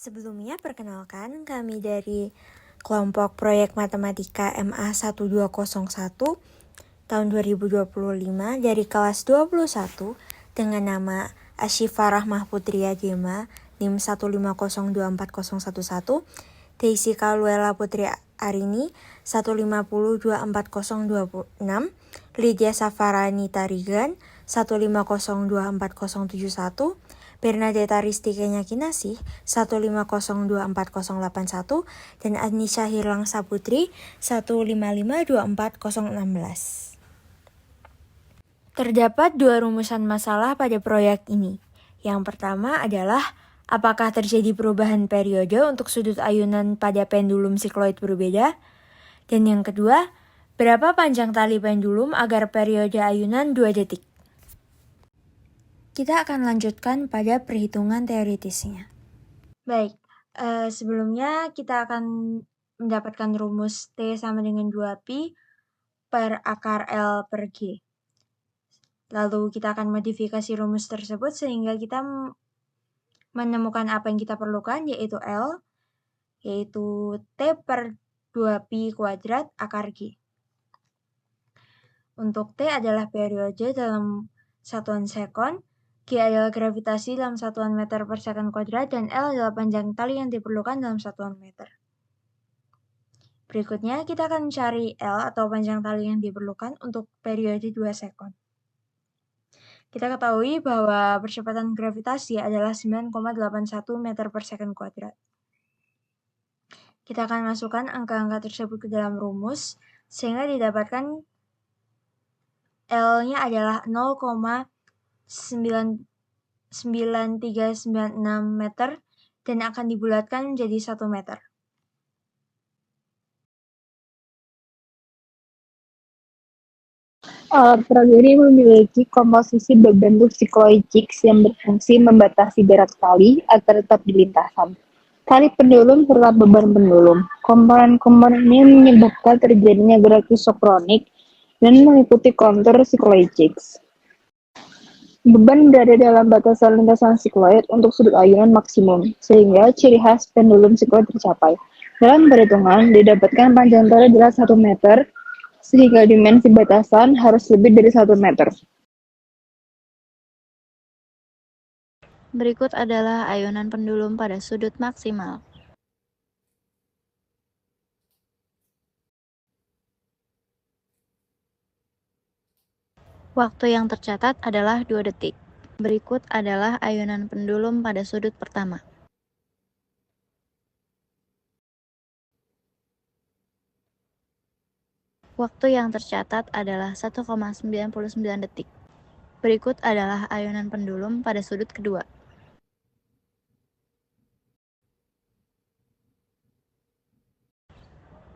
Sebelumnya perkenalkan kami dari kelompok proyek matematika MA 1201 tahun 2025 dari kelas 21 dengan nama Asyifa Rahmah Putri Yadema NIM 150240111, Daisy Kaluela Putri Arini 1502406, Lydia Safarani Tarigan 150240171, Bernadetta Ristikenya Kinasih 150240181 dan Anisha Hirlang Saputri 1552416. Terdapat dua rumusan masalah pada proyek ini. Yang pertama adalah apakah terjadi perubahan periode untuk sudut ayunan pada pendulum sikloid berbeda? Dan yang kedua, berapa panjang tali pendulum agar periode ayunan 2 detik? Kita akan lanjutkan pada perhitungan teoritisnya. Baik, sebelumnya kita akan mendapatkan rumus T sama dengan 2pi per akar L per G. Lalu kita akan modifikasi rumus tersebut sehingga kita menemukan apa yang kita perlukan, yaitu L, yaitu T per 2pi kuadrat akar G. Untuk T adalah periode dalam satuan sekon, G adalah gravitasi dalam satuan meter per second kuadrat, dan L adalah panjang tali yang diperlukan dalam satuan meter. Berikutnya, kita akan mencari L atau panjang tali yang diperlukan untuk periode 2 sekon. Kita ketahui bahwa percepatan gravitasi adalah 9,81 meter per second kuadrat. Kita akan masukkan angka-angka tersebut ke dalam rumus, sehingga didapatkan L-nya adalah 0,9396 meter dan akan dibulatkan menjadi 1 meter. Alat peraga ini memiliki komposisi berbentuk sikloid jigs yang berfungsi membatasi jarak tali agar tetap di lintasan. Tali pendulum serta beban pendulum. Komponen-komponen ini menyebabkan terjadinya gerak isokronik dan mengikuti kontur sikloid jigs. Beban berada dalam batasan lintasan sikloid untuk sudut ayunan maksimum, sehingga ciri khas pendulum sikloid tercapai. Dalam perhitungan, didapatkan panjang tali adalah 1 meter, sehingga dimensi batasan harus lebih dari 1 meter. Berikut adalah ayunan pendulum pada sudut maksimal. Waktu yang tercatat adalah 2 detik. Berikut adalah ayunan pendulum pada sudut pertama. Waktu yang tercatat adalah 1,99 detik. Berikut adalah ayunan pendulum pada sudut kedua.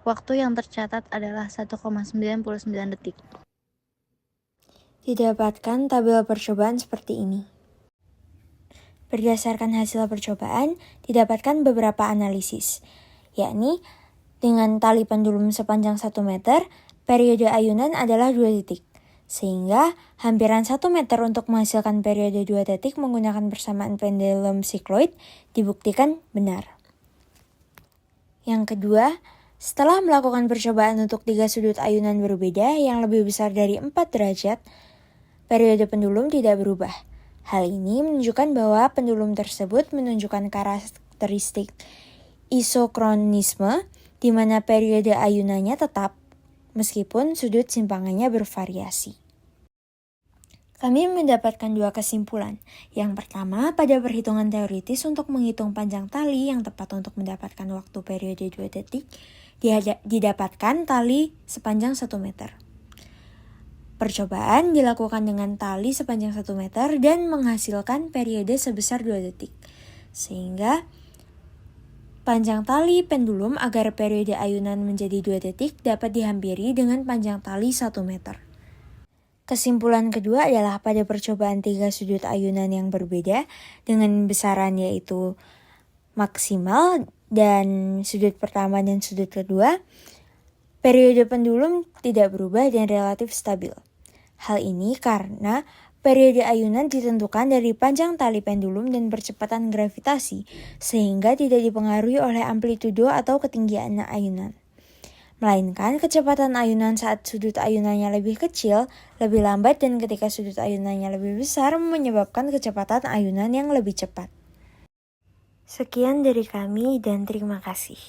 Waktu yang tercatat adalah 1,99 detik. Didapatkan tabel percobaan seperti ini. Berdasarkan hasil percobaan, didapatkan beberapa analisis, yakni dengan tali pendulum sepanjang 1 meter, periode ayunan adalah 2 detik. Sehingga hampiran 1 meter untuk menghasilkan periode 2 detik menggunakan persamaan pendulum sikloid dibuktikan benar. Yang kedua, setelah melakukan percobaan untuk 3 sudut ayunan berbeda yang lebih besar dari 4 derajat, periode pendulum tidak berubah. Hal ini menunjukkan bahwa pendulum tersebut menunjukkan karakteristik isokronisme, di mana periode ayunannya tetap, meskipun sudut simpangannya bervariasi. Kami mendapatkan 2 kesimpulan. Yang pertama, pada perhitungan teoritis untuk menghitung panjang tali yang tepat untuk mendapatkan waktu periode 2 detik, didapatkan tali sepanjang 1 meter. Percobaan dilakukan dengan tali sepanjang 1 meter dan menghasilkan periode sebesar 2 detik. Sehingga panjang tali pendulum agar periode ayunan menjadi 2 detik dapat dihampiri dengan panjang tali 1 meter. Kesimpulan kedua adalah pada percobaan 3 sudut ayunan yang berbeda dengan besaran yaitu maksimal dan sudut pertama dan sudut kedua, periode pendulum tidak berubah dan relatif stabil. Hal ini karena periode ayunan ditentukan dari panjang tali pendulum dan percepatan gravitasi, sehingga tidak dipengaruhi oleh amplitudo atau ketinggian ayunan. Melainkan kecepatan ayunan saat sudut ayunannya lebih kecil, lebih lambat, dan ketika sudut ayunannya lebih besar menyebabkan kecepatan ayunan yang lebih cepat. Sekian dari kami dan terima kasih.